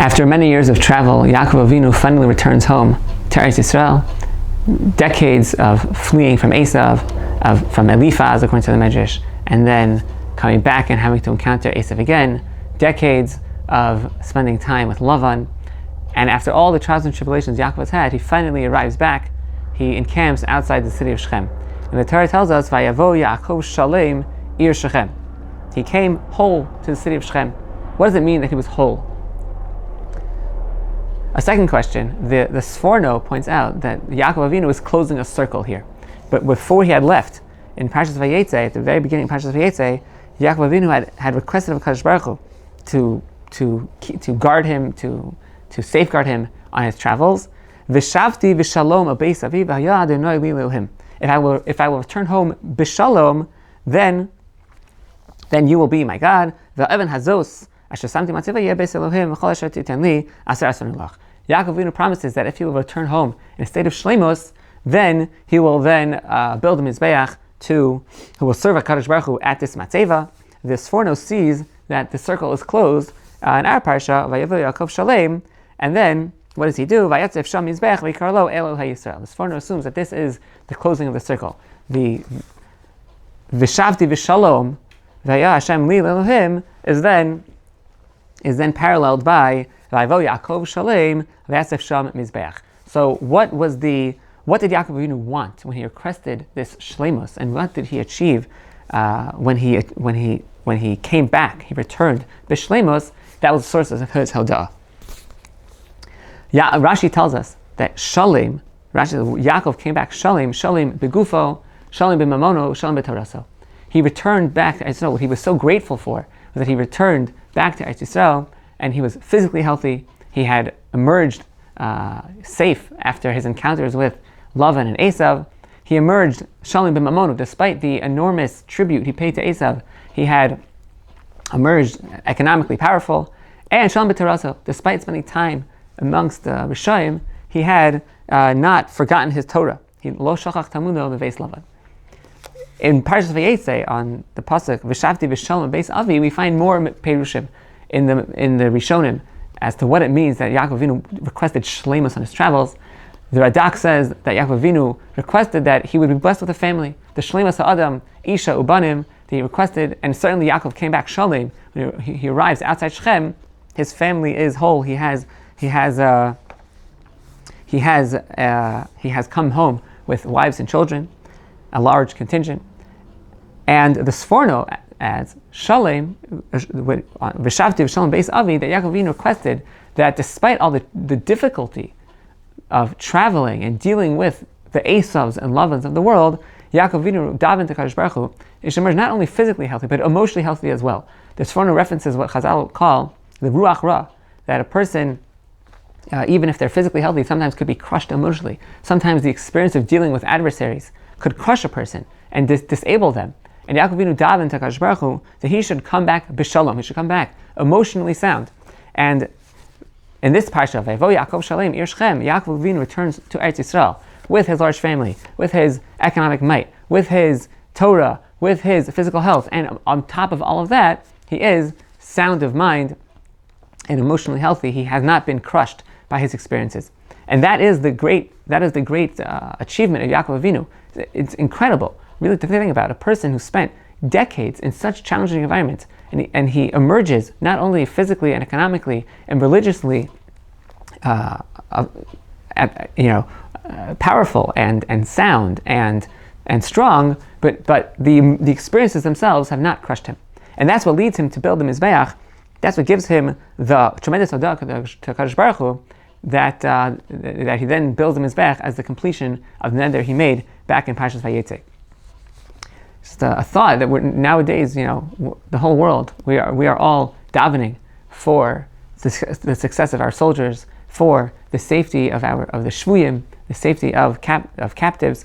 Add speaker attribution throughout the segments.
Speaker 1: After many years of travel, Yaakov Avinu finally returns home to Eretz Yisrael. Decades of fleeing from Esav, from Eliphaz, according to the Medrash, and then coming back and having to encounter Esav again. Decades of spending time with Lavan. And after all the trials and tribulations Yaakov has had, he finally arrives back. He encamps outside the city of Shechem. And the Torah tells us, Vayavo Yaakov Shalem Ir Shechem. He came whole to the city of Shechem. What does it mean that he was whole? A second question, the Sforno points out that Yaakov Avinu is closing a circle here. But before he had left, in Parshas Vayetze, at the very beginning of Parshas Vayetze, Yaakov Avinu had requested of HaKadosh Baruch Hu to guard him, to safeguard him on his travels. V'shavti v'shalom abeis avi v'haya Adonai li Elohim. If I will return home b'shalom, then you will be my God. V'evan hazos asher samti matzeva yeh beis Elohim v'chol asher titen li aser asron lach. Yaakov Avinu promises that if he will return home in a state of shleimus, then he will build a mizbeach who will serve HaKadosh Baruch Hu at this matzeva. The Sforno sees that the circle is closed in our parsha, Vayavu Yaakov Shalem, and then what does he do? Vayatzef Sham Mizbech v'Yikarlo Elul HaYisrael. The Sforno assumes that this is the closing of the circle. The V'shavti v'Shalom Vaya Hashem Li Elohim is then paralleled by Vayavu Yaakov Shalem Vayatzef Sham Mizbech. So what did Yaakov Avinu want when he requested this shleimus, and what did he achieve when he came back? He returned b'shleimus. That was the source of his hodah. Rashi tells us that Yaakov came back shalem begufo, shalem b'mamono, shalem b'toraso. He returned back to Eretz Yisrael. What he was so grateful for was that he returned back to Eretz Yisrael, and he was physically healthy. He had emerged safe after his encounters with Lavan and Esav. He emerged shalem b'mamono, despite the enormous tribute he paid to Esav. He had emerged economically powerful, and shalom b'toraso, despite spending time amongst the Rishayim, he had not forgotten his Torah. He lo shachach tamudo bebeis Lavan. In Parshas Vayetze, on the pasuk V'shavti v'shalom bebeis Avi, we find more perushim in the Rishonim as to what it means that Yaakov Avinu requested shleimus on his travels. The Radak says that Yaakov Avinu requested that he would be blessed with a family. The shleimus ha'adam isha ubanim, that he requested, and certainly Yaakov came back shalem. When he arrives outside Shechem, his family is whole. He has come home with wives and children, a large contingent. And the Sforno adds Shalem, V'shavti v'shalom beis Avi, that Yaakov Avinu requested that despite all the difficulty of traveling and dealing with the Esavs and Lavans of the world, Yaakov Avinu davened to Kadosh Baruch Hu, is emerged not only physically healthy, but emotionally healthy as well. The Sforno references what Chazal call the Ruach Ra, that a person, even if they're physically healthy, sometimes could be crushed emotionally. Sometimes the experience of dealing with adversaries could crush a person and disable them. And Yaakov Avinu davened to HaKadosh Baruch Hu that he should come back b'shalom, he should come back emotionally sound. And in this parsha, Vayavo Yaakov Shalem Ir Shechem, Yaakov Avinu returns to Eretz Yisrael with his large family, with his economic might, with his Torah, with his physical health, and on top of all of that, he is sound of mind and emotionally healthy. He has not been crushed by his experiences, and that is the great achievement of Yaakov Avinu. It's incredible, really, to think about a person who spent decades in such challenging environments, and he emerges not only physically and economically and religiously, powerful and sound and strong, but the experiences themselves have not crushed him, and that's what leads him to build the mizbeach. That's what gives him the tremendous hodah to Kadosh Baruch Hu, that he then builds the mizbeach as the completion of the neder he made back in Parshas Vayetze. Just a thought that nowadays, the whole world, we are all davening for the success of our soldiers, for the safety of the shvuyim, the safety of captives,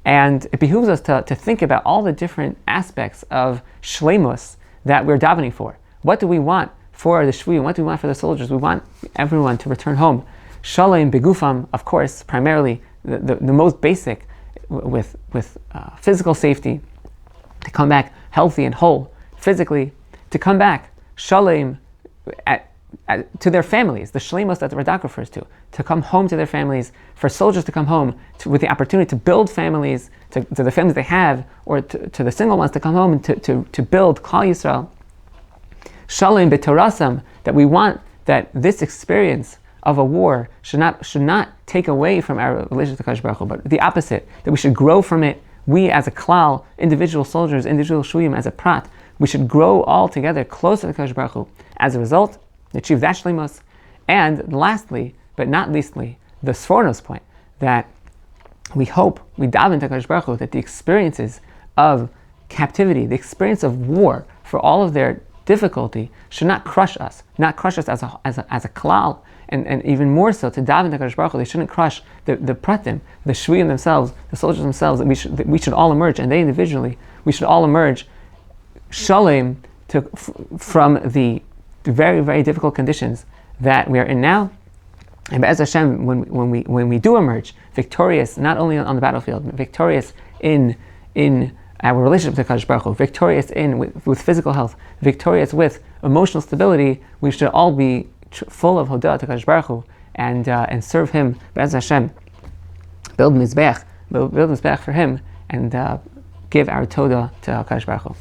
Speaker 1: and it behooves us to think about all the different aspects of shleimus that we're davening for. What do we want for the shvuyim? What do we want for the soldiers? We want everyone to return home shalem begufam, of course, primarily the most basic, with physical safety, to come back healthy and whole physically, to come back shalem to their families, the shleimus that the Radak refers to come home to their families, for soldiers to come home with the opportunity to build families, to the families they have, or to the single ones to come home and to build Klal Yisrael. Shalom b'torasam, that we want that this experience of a war should not take away from our relationship to Kadosh Baruch Hu, but the opposite, that we should grow from it. We as a klal, individual soldiers, individual shuyim, as a prat, we should grow all together closer to Kadosh Baruch Hu. As a result, achieve that shleimus. And lastly, but not leastly, the Sforno's point, that we hope, we daven to Kadosh Baruch Hu, that the experiences of captivity, the experience of war, for all of their difficulty, should not crush us as a klal, and even more so to daven to Kadosh Baruch Hu. They shouldn't crush the pratim, the shvuyim themselves, the soldiers themselves. That we should all emerge, and they individually, we should all emerge shalom from the very, very difficult conditions that we are in now. And Be'ez Hashem, when we do emerge victorious, not only on the battlefield, but victorious in our relationship to Kadosh Baruch Hu, victorious with physical health, victorious with emotional stability, we should all be full of hodah to Kadosh Baruch Hu and serve Him. Be'ez Hashem, build mizbeach for Him, and give our todah to Kadosh Baruch Hu.